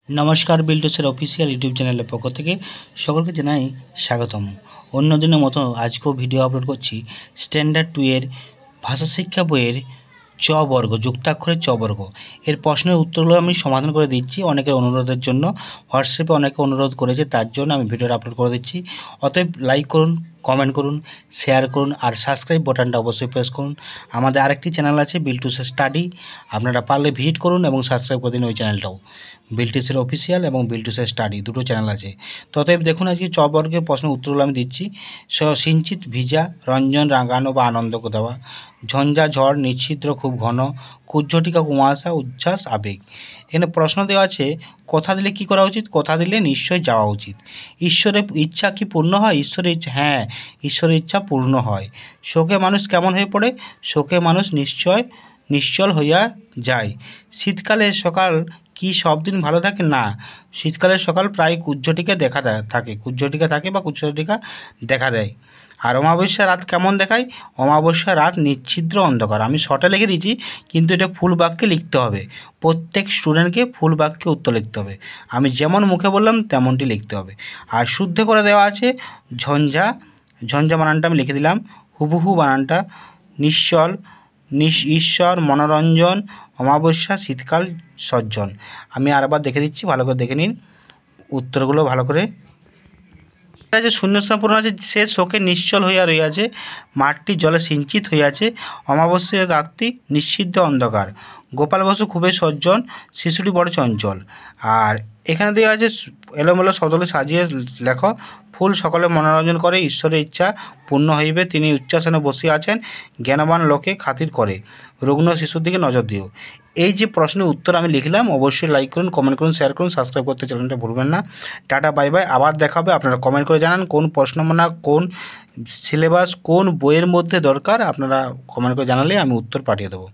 নমস্কার, বিল্টুসের official YouTube চ্যানেলের পক্ষ থেকে সকলকে জানাই স্বাগতম। অন্য দিনের মতো আজকেও ভিডিও আপলোড করছি স্ট্যান্ডার্ড 2 এর ভাষা শিক্ষা বইয়ের চ বর্গ, যুক্তাক্ষরের চ বর্গ এর প্রশ্নের উত্তরগুলো আমি সমাধান করে দিচ্ছি অনেকের অনুরোধের জন্য। হোয়াটসঅ্যাপে অনেকে অনুরোধ করেছে, তার জন্য আমি ভিডিওটা আপলোড করে দিচ্ছি। অতএব লাইক করুন, কমেন্ট করুন, শেয়ার করুন আর সাবস্ক্রাইব বাটনটা অবশ্যই প্রেস করুন। আমাদের আরেকটি চ্যানেল আছে বিল্টুসের স্টাডি, আপনারা পারলে ভিজিট করুন এবং সাবস্ক্রাইব করে দিন ওই চ্যানেলটাও। বিল্টুসের অফিসিয়াল এবং বিল্টুসের স্টাডি দুটো চ্যানেল আছে। ততএব দেখুন আজকে চ বর্গের প্রশ্নের উত্তরগুলো আমি দিচ্ছি। সিঞ্চিত ভিজা, রঞ্জন রাঙানো বা আনন্দ দেওয়া, ঝঞ্ঝা ঝড়, নিচ্ছিদ্র খুব ঘন, কুজ্ঝটিকা কুয়াশা, উচ্ছ্বাস আবেগ। এখানে প্রশ্ন দেওয়া আছে কথা দিলে কি করা উচিত? কথা দিলে নিশ্চয় যাওয়া উচিত। ঈশ্বরের ইচ্ছা কি পূর্ণ হয়? ঈশ্বরের ইচ্ছা, হ্যাঁ, ঈশ্বরের ইচ্ছা পূর্ণ হয়। শোকে মানুষ কেমন হয়ে পড়ে? শোকে মানুষ নিশ্চল হইয়া যায়। শীতকালে সকাল কি সব দিন ভালো থাকে? না, শীতকালের সকাল প্রায় কুজ্ঝটিকা কুজ্ঝটিকা থাকে বা কুজ্ঝটিকা দেখা দেয়। আর অমাবস্যা রাত কেমন দেখায়? অমাবস্যা রাত নিচ্ছিদ্র অন্ধকার। আমি শর্টে লিখে দিয়েছি, কিন্তু এটা ফুল বাক্যে লিখতে হবে। প্রত্যেক স্টুডেন্টকে ফুল বাক্যে উত্তর লিখতে হবে। আমি যেমন মুখে বললাম তেমনটি লিখতে হবে। আর শুদ্ধ করে দেওয়া আছে ঝঞ্ঝা, ঝঞ্ঝা বানানটা আমি লিখে দিলাম, হুবহু বানানটা, নিশ্চল, ঈশ্বর, মনোরঞ্জন, অমাবস্যা, শীতকাল, সজ্জন। আমি আরেকবার দেখে দিচ্ছি, ভালো করে দেখে নিন উত্তরগুলো ভালো করে। আছে শূন্যস্থান পূরণ আছে, সে শোকে নিশ্চল হইয়া রইয়াছে, মাঠটি জলে সিঞ্চিত হইয়াছে, অমাবস্যার রাত্রি নিষিদ্ধ অন্ধকার, গোপাল বসু খুবই সজ্জন, শিশুটি বড় চঞ্চল। আর এখানে দেওয়া আছে এলোমেলো শব্দগুলি সাজিয়ে লেখো। ফুল সকলে মনোরঞ্জন করে, ঈশ্বরের ইচ্ছা পূর্ণ হইবে, তিনি উচ্চাসনে বসিয়া আছেন, জ্ঞানবান লোকে খাতির করে, রুগ্ন শিশুর দিকে নজর দিও। এই যে প্রশ্নের উত্তর আমি লিখলাম, অবশ্যই লাইক করুন, কমেন্ট করুন, শেয়ার করুন, সাবস্ক্রাইব করতে চ্যানেলটা ভুলবেন না। টাটা, বাই বাই, আবার দেখা হবে। আপনারা কমেন্ট করে জানান কোন প্রশ্নমালা, কোন সিলেবাস, কোন বইয়ের মধ্যে দরকার, আপনারা কমেন্ট করে জানালে আমি উত্তর পাঠিয়ে দেবো।